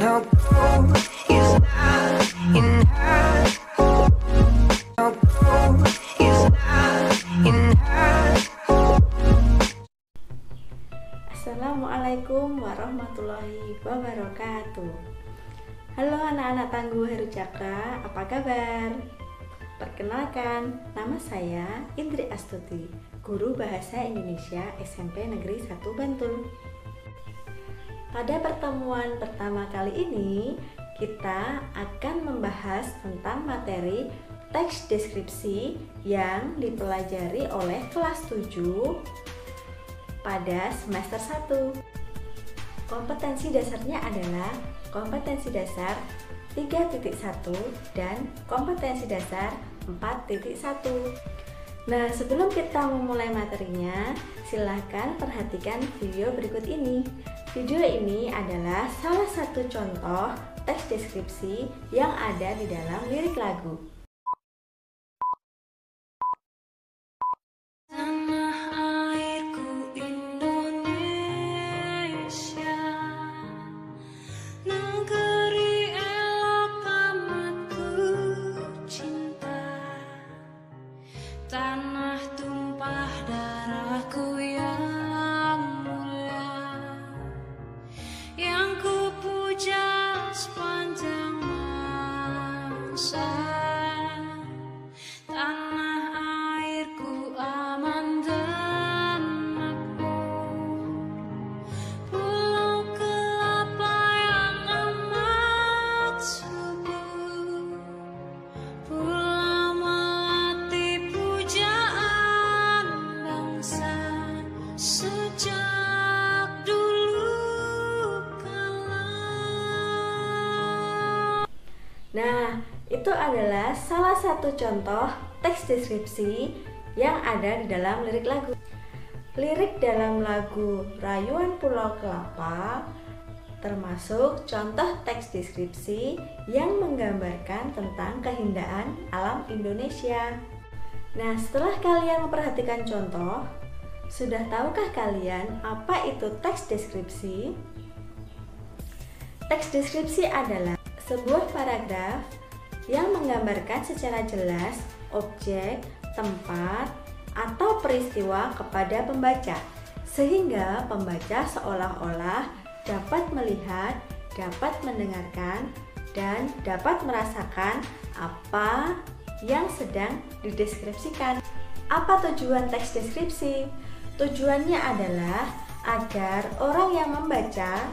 No gold is not enough. No gold is not enough. Assalamualaikum warahmatullahi wabarakatuh. Halo anak-anak Tangguh Heru Cakra, apa kabar? Perkenalkan, nama saya Indri Astuti, Guru Bahasa Indonesia SMP Negeri 1 Bantul. Pada pertemuan pertama kali ini, kita akan membahas tentang materi teks deskripsi yang dipelajari oleh kelas 7 pada semester 1. Kompetensi dasarnya adalah kompetensi dasar 3.1 dan kompetensi dasar 4.1. Nah, sebelum kita memulai materinya, silahkan perhatikan video berikut ini. Video ini adalah salah satu contoh teks deskripsi yang ada di dalam lirik lagu. Tanah tumpah darahku yang mulia, yang ku puja sepanjang masa. Tanah airku aman dan makmur, pulau kelapa yang amat subur, pulau melati pujaan bangsa sejak dulu kala. Nah, itu adalah salah satu contoh teks deskripsi yang ada di dalam lirik lagu. Lirik dalam lagu Rayuan Pulau Kelapa termasuk contoh teks deskripsi yang menggambarkan tentang keindahan alam Indonesia. Nah, setelah kalian memperhatikan contoh, sudah tahukah kalian apa itu teks deskripsi? Teks deskripsi adalah sebuah paragraf yang menggambarkan secara jelas objek, tempat, atau peristiwa kepada pembaca, sehingga pembaca seolah-olah dapat melihat, dapat mendengarkan, dan dapat merasakan apa yang sedang dideskripsikan. Apa tujuan teks deskripsi? Tujuannya adalah agar orang yang membaca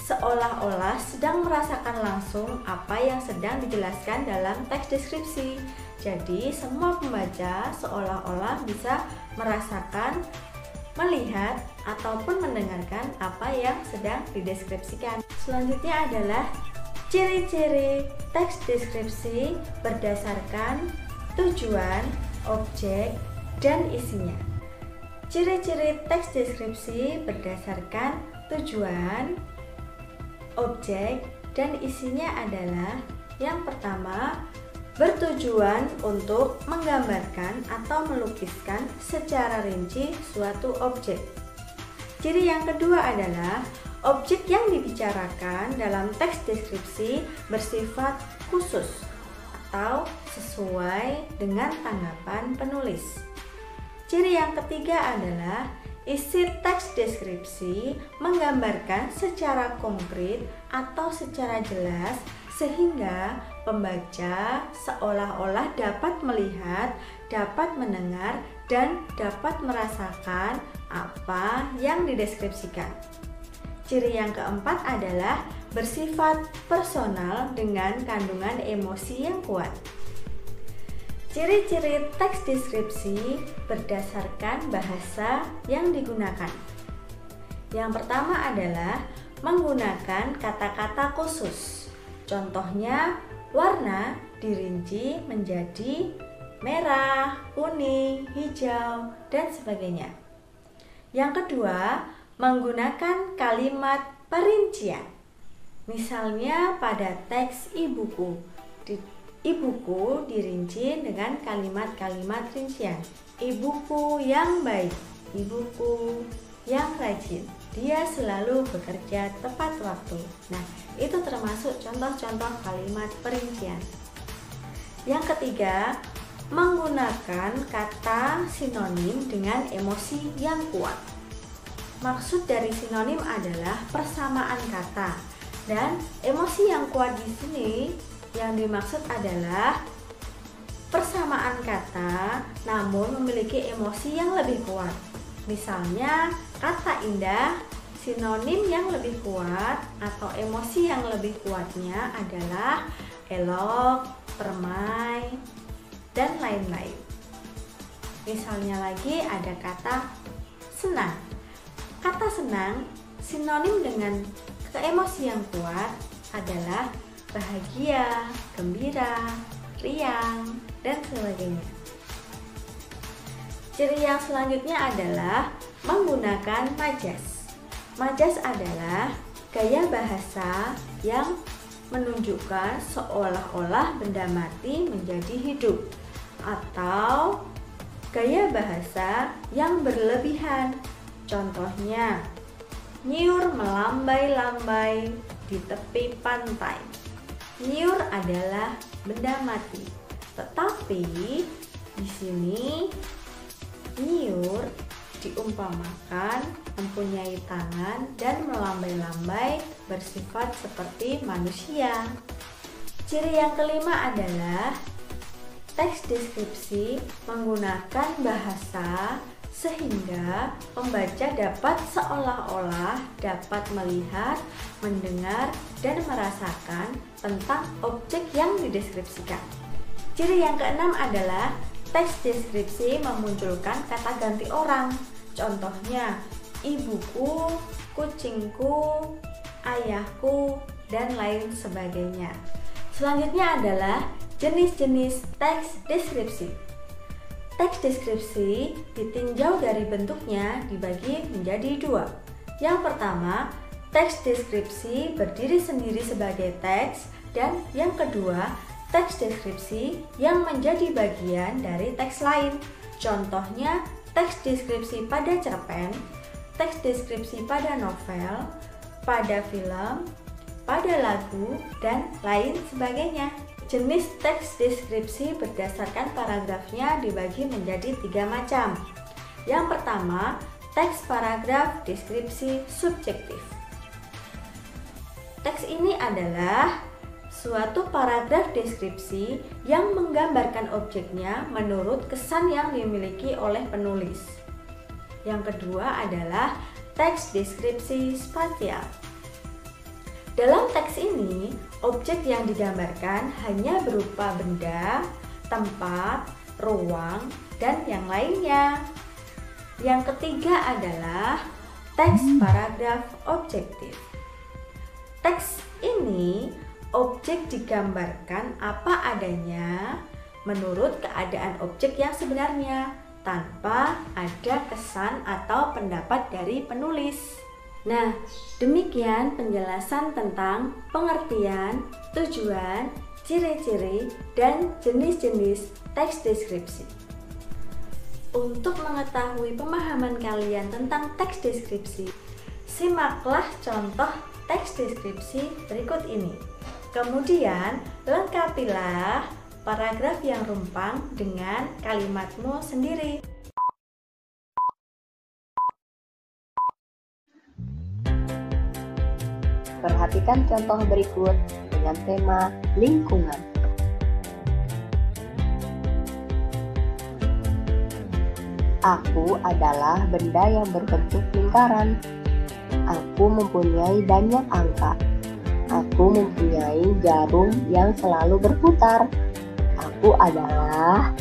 seolah-olah sedang merasakan langsung apa yang sedang dijelaskan dalam teks deskripsi. Jadi semua pembaca seolah-olah bisa merasakan, melihat, ataupun mendengarkan apa yang sedang dideskripsikan. Selanjutnya adalah ciri-ciri teks deskripsi berdasarkan tujuan, objek, dan isinya. Ciri-ciri teks deskripsi berdasarkan tujuan, objek, dan isinya adalah yang pertama, bertujuan untuk menggambarkan atau melukiskan secara rinci suatu objek. Ciri yang kedua adalah objek yang dibicarakan dalam teks deskripsi bersifat khusus atau sesuai dengan tanggapan penulis. Ciri yang ketiga adalah isi teks deskripsi menggambarkan secara konkret atau secara jelas sehingga pembaca seolah-olah dapat melihat, dapat mendengar, dan dapat merasakan apa yang dideskripsikan. Ciri yang keempat adalah bersifat personal dengan kandungan emosi yang kuat. Ciri-ciri teks deskripsi berdasarkan bahasa yang digunakan. Yang pertama adalah menggunakan kata-kata khusus. Contohnya, warna dirinci menjadi merah, kuning, hijau, dan sebagainya. Yang kedua, menggunakan kalimat perincian. Misalnya pada teks ibuku, ibuku dirinci dengan kalimat-kalimat rincian. Ibuku yang baik, ibuku yang rajin. Dia selalu bekerja tepat waktu. Nah, itu termasuk contoh-contoh kalimat perincian. Yang ketiga, menggunakan kata sinonim dengan emosi yang kuat. Maksud dari sinonim adalah persamaan kata, dan emosi yang kuat di sini yang dimaksud adalah persamaan kata namun memiliki emosi yang lebih kuat. Misalnya, kata indah, sinonim yang lebih kuat atau emosi yang lebih kuatnya adalah elok, permai, dan lain-lain. Misalnya lagi ada kata senang. Kata senang sinonim dengan emosi yang kuat adalah bahagia, gembira, riang, dan sebagainya. Ciri yang selanjutnya adalah menggunakan majas. Majas adalah gaya bahasa yang menunjukkan seolah-olah benda mati menjadi hidup, atau gaya bahasa yang berlebihan. Contohnya, nyiur melambai-lambai di tepi pantai. Nyiur adalah benda mati, tetapi di sini nyiur diumpamakan mempunyai tangan dan melambai-lambai bersifat seperti manusia. Ciri yang kelima adalah teks deskripsi menggunakan bahasa sehingga pembaca dapat seolah-olah dapat melihat, mendengar, dan merasakan tentang objek yang dideskripsikan. Ciri yang keenam adalah teks deskripsi memunculkan kata ganti orang. Contohnya, ibuku, kucingku, ayahku, dan lain sebagainya. Selanjutnya adalah jenis-jenis teks deskripsi. Teks deskripsi ditinjau dari bentuknya dibagi menjadi dua. Yang pertama, teks deskripsi berdiri sendiri sebagai teks, dan yang kedua, teks deskripsi yang menjadi bagian dari teks lain. Contohnya, teks deskripsi pada cerpen, teks deskripsi pada novel, pada film, pada lagu, dan lain sebagainya. Jenis teks deskripsi berdasarkan paragrafnya dibagi menjadi 3 macam. Yang pertama, teks paragraf deskripsi subjektif. Teks ini adalah suatu paragraf deskripsi yang menggambarkan objeknya menurut kesan yang dimiliki oleh penulis. Yang kedua adalah teks deskripsi spasial. Dalam teks ini, objek yang digambarkan hanya berupa benda, tempat, ruang, dan yang lainnya. Yang ketiga adalah teks paragraf objektif. Teks ini objek digambarkan apa adanya menurut keadaan objek yang sebenarnya tanpa ada kesan atau pendapat dari penulis. Nah, demikian penjelasan tentang pengertian, tujuan, ciri-ciri, dan jenis-jenis teks deskripsi. Untuk mengetahui pemahaman kalian tentang teks deskripsi, simaklah contoh teks deskripsi berikut ini. Kemudian, lengkapilah paragraf yang rumpang dengan kalimatmu sendiri. Perhatikan contoh berikut dengan tema lingkungan. Aku adalah benda yang berbentuk lingkaran. Aku mempunyai banyak angka. Aku mempunyai jarum yang selalu berputar. Aku adalah...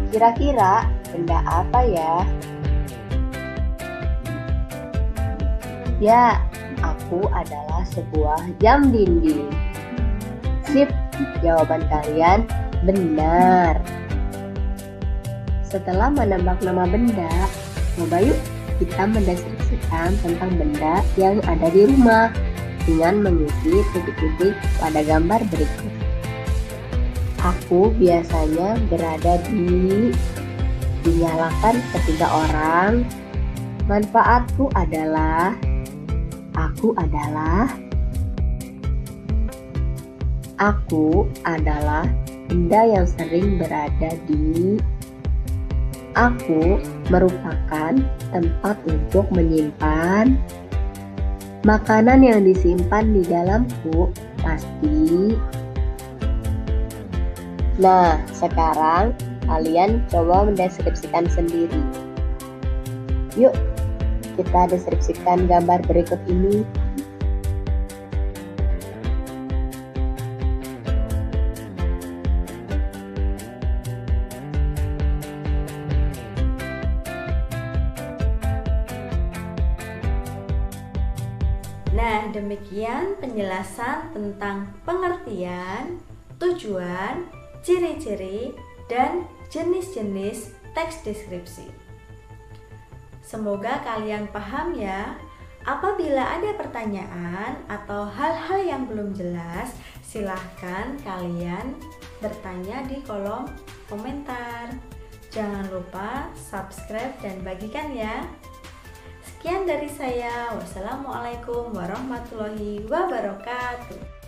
Kira-kira benda apa ya? Ya, aku adalah sebuah jam dinding. Sip, jawaban kalian benar. Setelah menebak nama benda, coba yuk kita mendeskripsikan tentang benda yang ada di rumah dengan mengisi titik-titik pada gambar berikut. Aku biasanya berada dinyalakan ketiga orang, Manfaatku adalah, aku adalah benda yang sering berada di. Aku merupakan tempat untuk menyimpan. Makanan yang disimpan di dalamku pasti. Nah, sekarang kalian coba mendeskripsikan sendiri. Yuk, kita deskripsikan gambar berikut ini. Nah, demikian penjelasan tentang pengertian, tujuan, ciri-ciri, dan jenis-jenis teks deskripsi. Semoga kalian paham ya. Apabila ada pertanyaan atau hal-hal yang belum jelas, silahkan kalian bertanya di kolom komentar. Jangan lupa subscribe dan bagikan ya. Sekian dari saya. Wassalamualaikum warahmatullahi wabarakatuh.